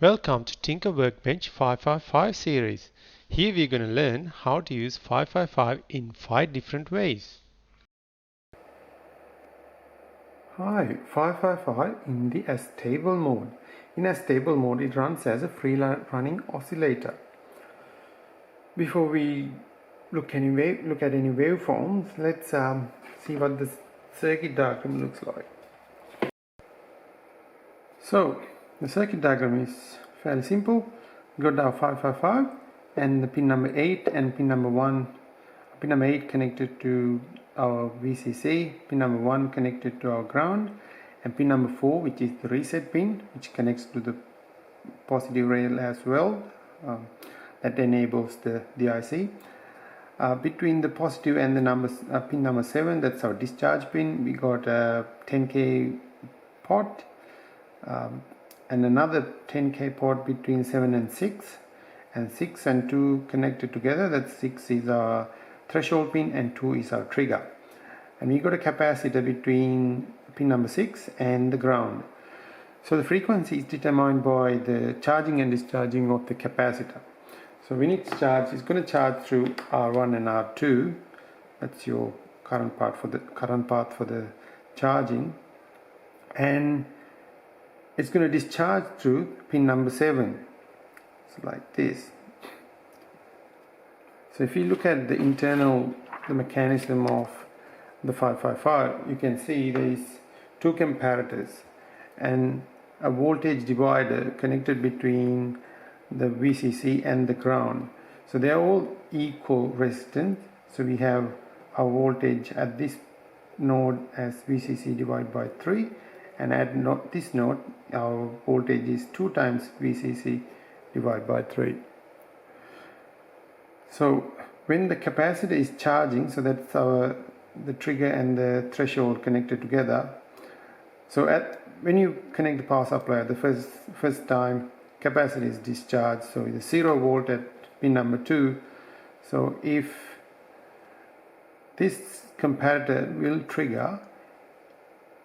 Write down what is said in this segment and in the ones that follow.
Welcome to Tinker Workbench 555 series. Here we're going to learn how to use 555 in 5 different ways. Hi, 555 in the stable mode. In stable mode, it runs as a free running oscillator. Before we look at any waveforms, let's see what the circuit diagram looks like. So the circuit diagram is fairly simple. We got our 555 and the pin number 8 and pin number 1. Pin number 8 connected to our VCC, pin number 1 connected to our ground, and pin number 4, which is the reset pin, which connects to the positive rail as well. That enables the IC. Between the positive and the pin number 7, that's our discharge pin. We got a 10K port and another 10K port between 7 and 6, and 6 and 2 connected together. That 6 is our threshold pin and 2 is our trigger. And we got a capacitor between pin number 6 and the ground. So the frequency is determined by the charging and discharging of the capacitor. So when it's charged, it's going to charge through R1 and R2. That's your current path for the charging, and it's going to discharge through pin number 7. So like this. So if you look at the mechanism of the 555, you can see there is two comparators and a voltage divider connected between the VCC and the ground. So they are all equal resistance. So we have our voltage at this node as VCC divided by 3, and at this node our voltage is 2 times VCC divided by 3. So when the capacitor is charging, so that's the trigger and the threshold connected together. So when you connect the power supply the first time, capacitor is discharged, so it's 0 volt at pin number 2. So if this comparator will trigger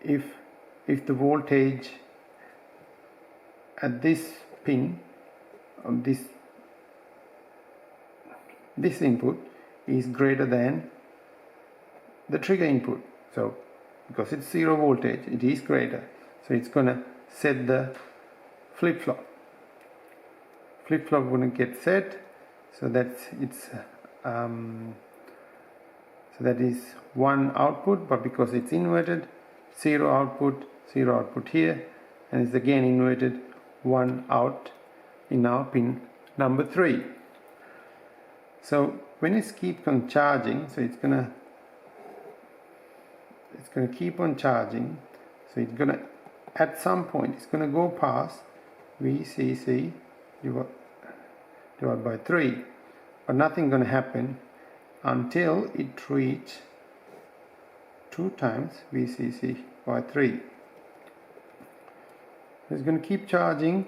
if the voltage at this pin of this input is greater than the trigger input. So because it's 0 voltage, it is greater, so it's gonna set the flip-flop. Flip-flop gonna get set, so that's so that is one output, but because it's inverted, 0 output here, and it's again inverted, 1 out in our pin number 3. So when it keeps on charging, so it's gonna keep on charging. So it's gonna, at some point, it's gonna go past VCC divided by 3, but nothing gonna happen until it reach 2 times VCC by 3. It's gonna keep charging.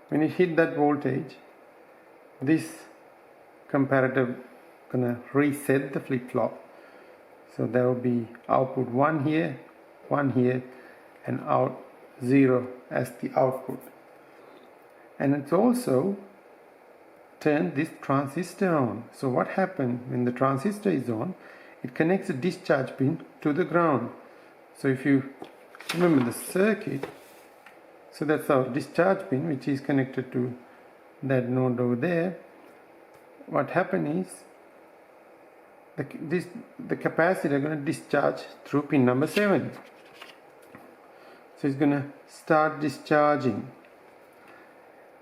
When it hit that voltage, this comparator gonna reset the flip-flop. So there will be output 1 here, and out 0 as the output. And it's also turned this transistor on. So what happens when the transistor is on? It connects the discharge pin to the ground. So if you remember the circuit, so that's our discharge pin, which is connected to that node over there. What happens is the capacitor going to discharge through pin number 7. So it's going to start discharging,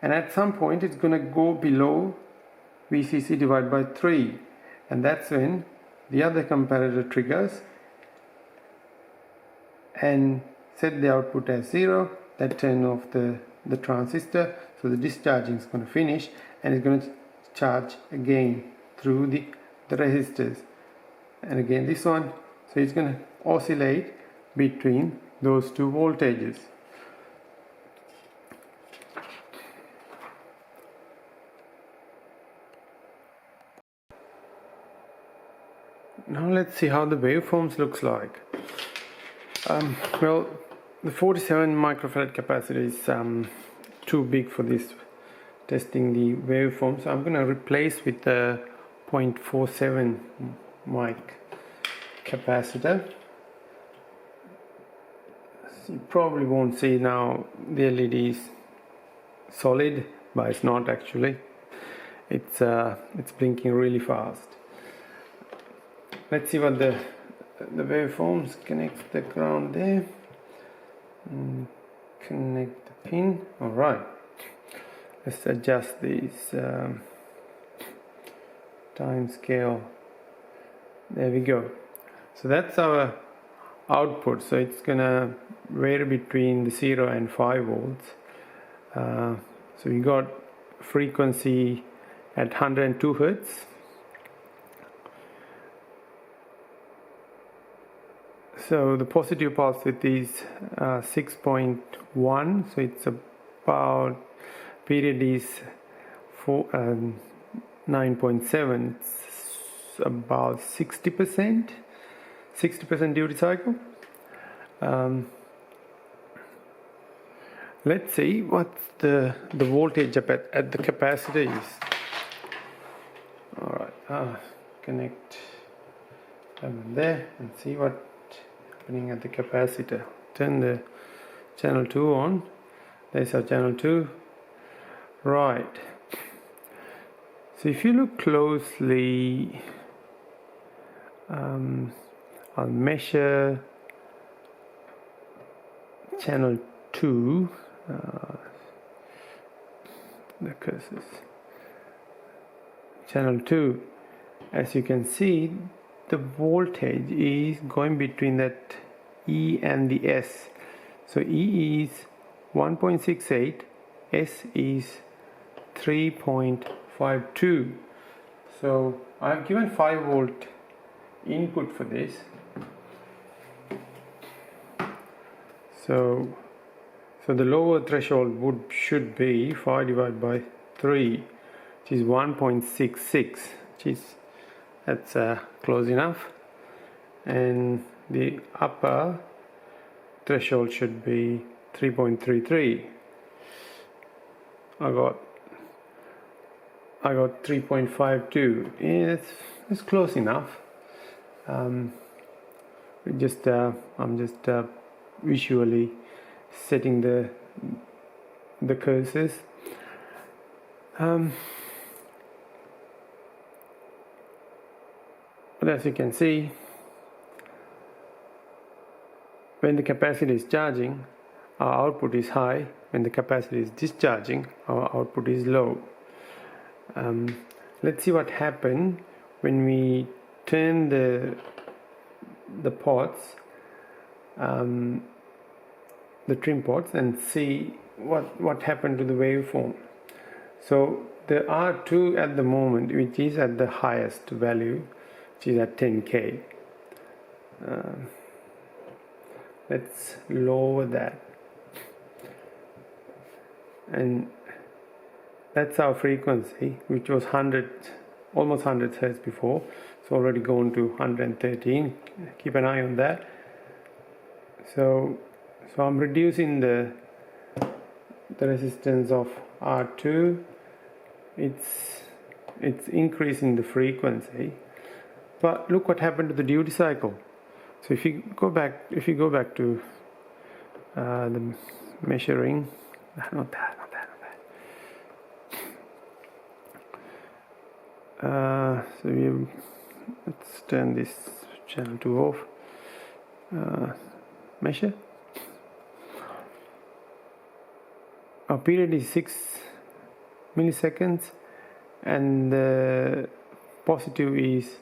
and at some point it's going to go below VCC divided by 3, and that's when the other comparator triggers and set the output as 0. That turn off the transistor, so the discharging is going to finish, and it's going to charge again through the resistors, and again this one. So it's going to oscillate between those two voltages. Now let's see how the waveforms looks like. Well, the 47 microfarad capacitor is too big for this testing the waveform, so I'm going to replace with the 0.47 mic capacitor. So you probably won't see now the LED is solid, but it's not actually. It's blinking really fast. Let's see what the waveforms. Connect the ground there. Connect the pin. Alright. Let's adjust this time scale. There we go. So that's our output. So it's gonna vary between the 0 and 5 volts. So we got frequency at 102 Hertz. So the positive pulse width is 6.1, so it's about, period is 9.7, it's about 60% duty cycle. Let's see what the voltage up at the capacitor is. Alright, connect them there and see what's happening at the capacitor. Turn the channel 2 on. There's our channel 2. Right. So if you look closely, I'll measure channel 2. The cursors. Channel 2. As you can see, the voltage is going between that E and the S. So E is 1.68, S is 3.52. So I've given 5 volt input for this. So the lower threshold should be 5 divided by 3, which is 1.66, that's close enough, and the upper threshold should be 3.33. I got 3.52. Yeah, it's close enough. I'm just visually setting the cursors. But as you can see, when the capacitor is charging, our output is high. When the capacitor is discharging, our output is low. Let's see what happens when we turn the pots, the trim pots, and see what happened to the waveform. So the R2 at the moment, which is at the highest value, which is at 10K. Let's lower that, and that's our frequency, which was 100, almost 100 Hertz before. It's already gone to 113. Keep an eye on that. So I'm reducing the resistance of R2. It's increasing the frequency, but look what happened to the duty cycle. So if you go back to the measuring, not that. Let's turn this channel 2 off. Measure. Our period is 6 milliseconds, and the positive is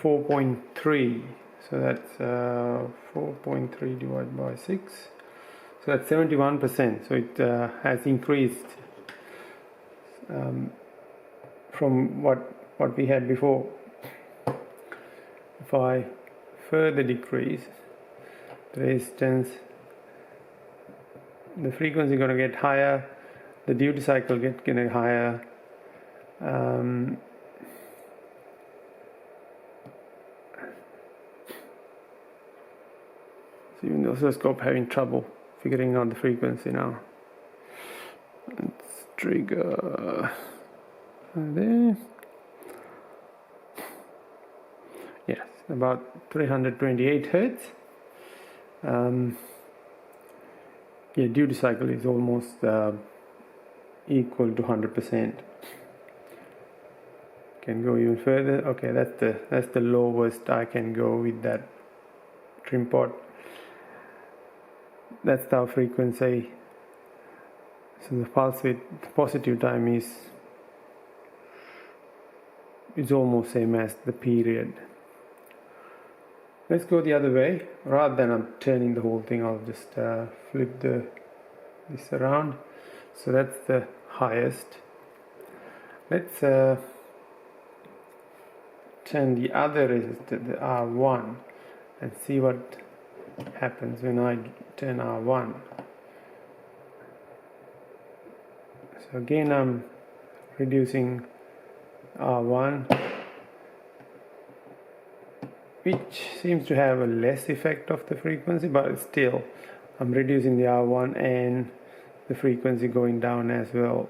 4.3. So that's 4.3 divided by 6. So that's 71%. So it has increased from what we had before. If I further decrease the resistance, the frequency is going to get higher, the duty cycle getting higher. So even the oscilloscope having trouble figuring out the frequency now. Let's trigger there. Yes, about 328 Hertz. Yeah, duty cycle is almost equal to 100%. Can go even further. Okay, that's the lowest I can go with that trim pot. That's the frequency. So the pulse width positive time is almost same as the period. Let's go the other way. Rather than I'm turning the whole thing, I'll just flip this around. So that's the highest. Let's turn the other resistor, the R1, and see what happens when I turn R1. So again I'm reducing R1, which seems to have a less effect of the frequency, but still I'm reducing the R1 and the frequency going down as well.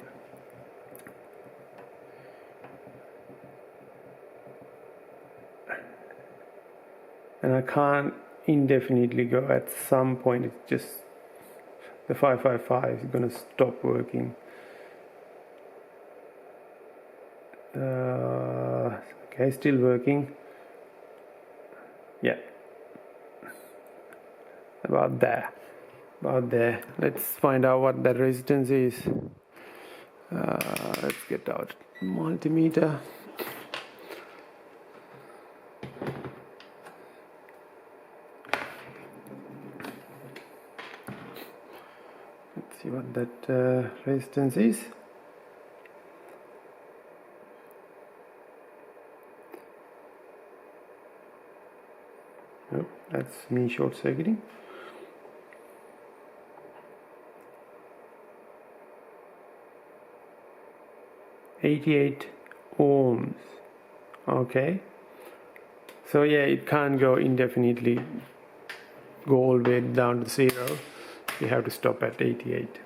And I can't indefinitely go. At some point it's just the 555 is going to stop working. Okay, still working. Yeah, about there. Let's find out what that resistance is. Let's get out multimeter. Let's see what that resistance is. Nope, that's me short circuiting. $88 ohms. Okay, so yeah, it can't go indefinitely, go all the way down to 0. You have to stop at 88.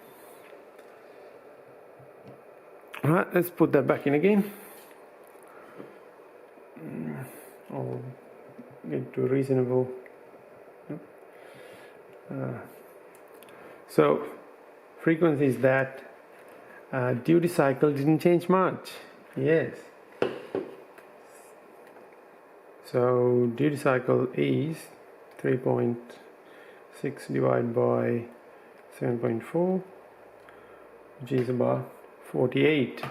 Alright, let's put that back in again. I'll get to reasonable. So frequency is that. Duty cycle didn't change much. Yes. So duty cycle is 3.6 divided by 7.4, which is about 48.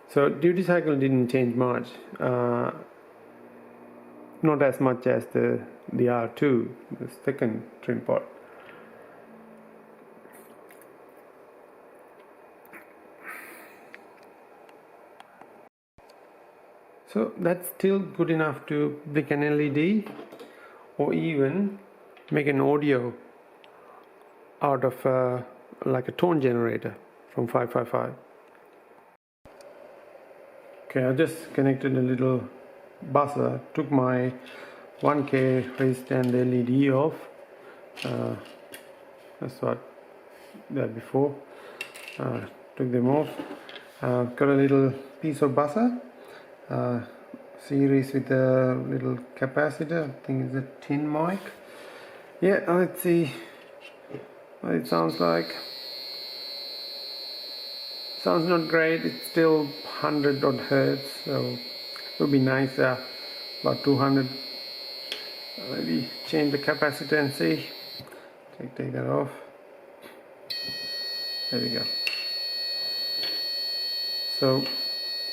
So duty cycle didn't change much. Not as much as the R2, the second trim pot. So that's still good enough to blink an LED or even make an audio out of like a tone generator from 555. Okay, I just connected a little buzzer, took my 1K resistor and the LED off. That's what that before. Took them off. Got a little piece of buzzer. Series with a little capacitor. I think it's a tin mic. Yeah, let's see what it sounds like. Sounds not great. It's still 100 odd hertz, so it would be nice about 200. Maybe change the capacitor and see. Take that off. There we go. So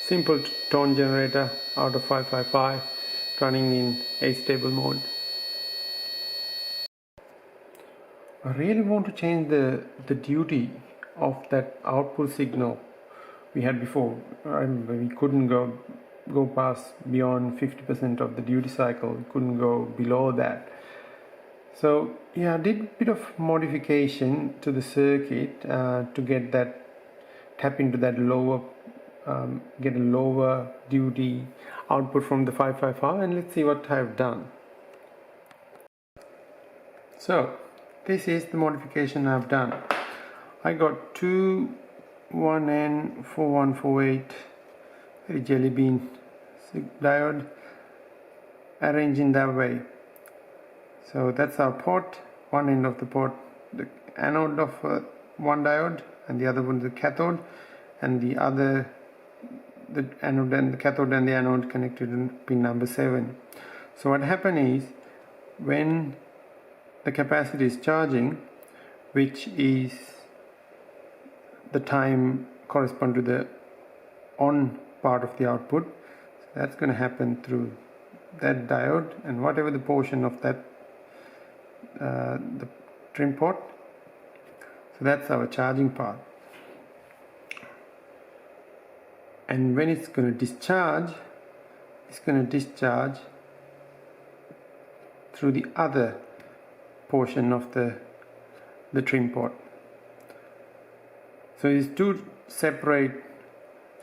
simple tone generator out of 555 running in astable mode. I really want to change the duty of that output signal we had before. We couldn't go past beyond 50% of the duty cycle. We couldn't go below that. So yeah, I did a bit of modification to the circuit to get that, tap into that lower, get a lower duty output from the 555, and let's see what I've done. So this is the modification I've done. I got two 1N4148 jelly bean diode arranged in that way. So that's our port, one end of the port, the anode of one diode, and the other one the cathode, and the other the anode and the cathode and the anode connected in pin number 7. So what happens is, when the capacitor is charging, which is the time correspond to the on part of the output, so that's going to happen through that diode, and whatever the portion of that the trim port. So that's our charging part. And when it's going to discharge, it's going to discharge through the other portion of the trim port. So these two separate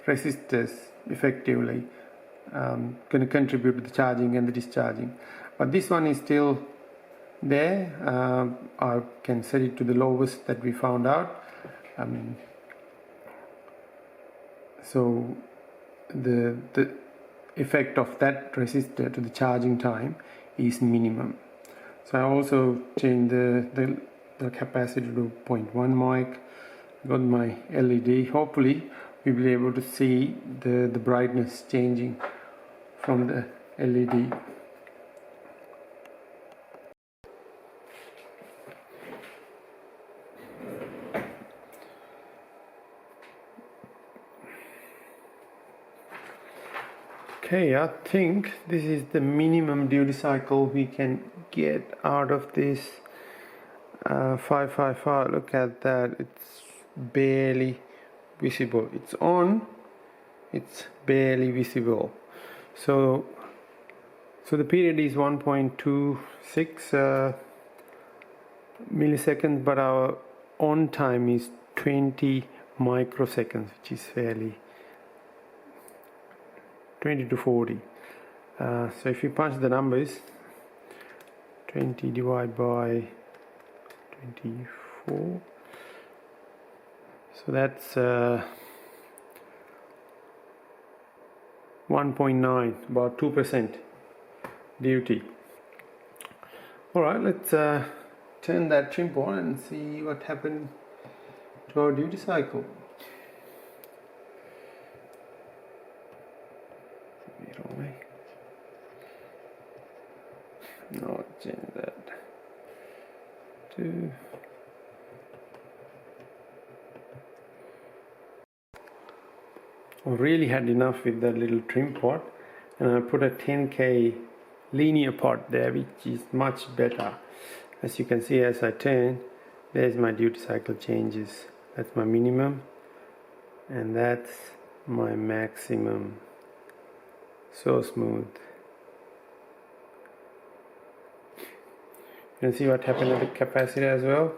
resistors effectively going to contribute to the charging and the discharging. But this one is still there. I can set it to the lowest that we found out. So the effect of that resistor to the charging time is minimum. So I also changed the capacitor to 0.1 mic. Got my LED. Hopefully we'll be able to see the brightness changing from the LED. Okay, I think this is the minimum duty cycle we can get out of this 555. Look at that, it's barely visible. It's on, it's barely visible. So the period is 1.26 milliseconds, but our on time is 20 microseconds, which is fairly 20 to 40. So if you punch the numbers, 20 divided by 24, so that's 1.9, about 2% duty. Alright, let's turn that trim on and see what happened to our duty cycle. No, change that to I really had enough with that little trim pot, and I put a 10K linear pot there, which is much better. As you can see, as I turn, there's my duty cycle changes. That's my minimum, and that's my maximum. So smooth. You can see what happened at the capacitor as well.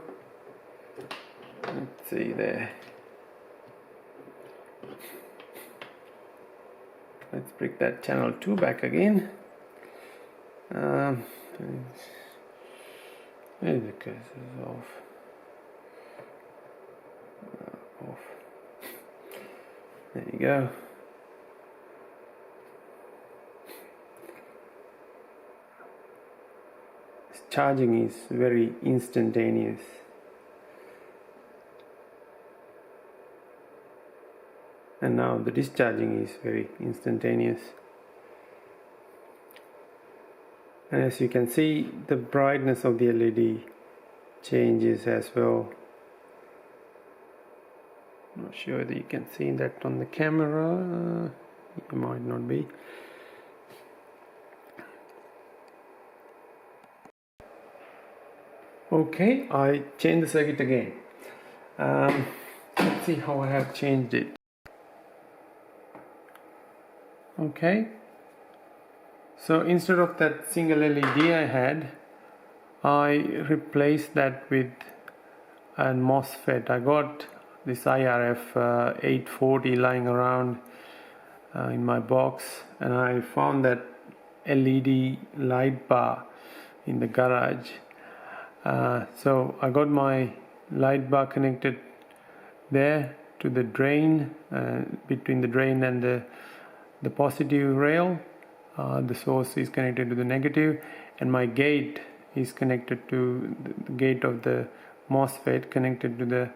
Let's see there. Let's bring that channel 2 back again. There the cursor is off. Off. There you go. This charging is very instantaneous. And now the discharging is very instantaneous. And as you can see, the brightness of the LED changes as well. Not sure whether you can see that on the camera. It might not be. Okay, I changed the circuit again. Let's see how I have changed it. Okay, so instead of that single LED I had, I replaced that with a MOSFET. I got this IRF 840 lying around in my box, and I found that LED light bar in the garage. So I got my light bar connected there to the drain, between the drain and the positive rail. The source is connected to the negative, and my gate is connected to the gate of the MOSFET, connected to the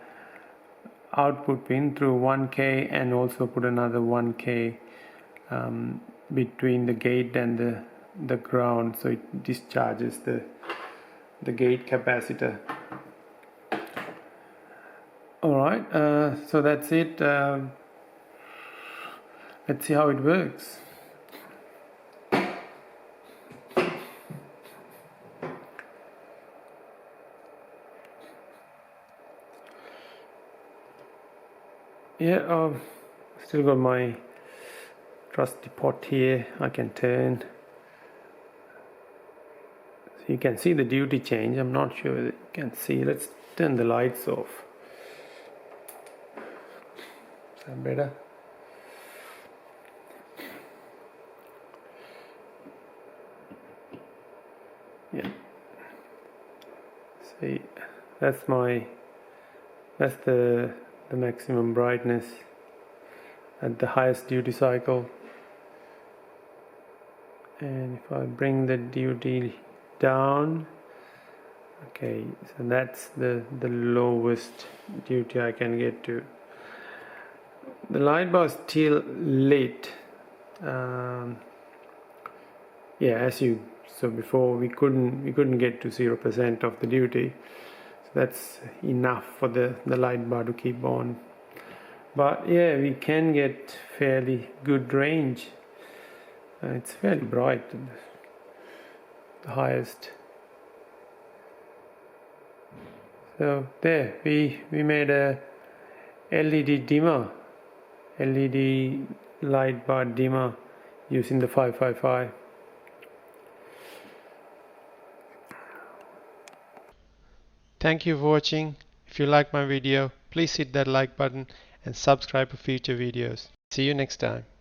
output pin through 1K, and also put another 1K between the gate and the ground, so it discharges the gate capacitor. Alright, so that's it. Let's see how it works. Yeah, still got my trusty pot here. I can turn. So you can see the duty change. I'm not sure whether you can see. Let's turn the lights off. Is that better? Yeah. See, that's the maximum brightness at the highest duty cycle. And if I bring the duty down, okay, so that's the lowest duty I can get to. The light bar is still lit. Yeah, so before we couldn't get to 0% of the duty, so that's enough for the light bar to keep on. But yeah, we can get fairly good range. It's fairly bright, the highest. So there, we made a LED dimmer, LED light bar dimmer using the 555. Thank you for watching. If you like my video, please hit that like button and subscribe for future videos. See you next time.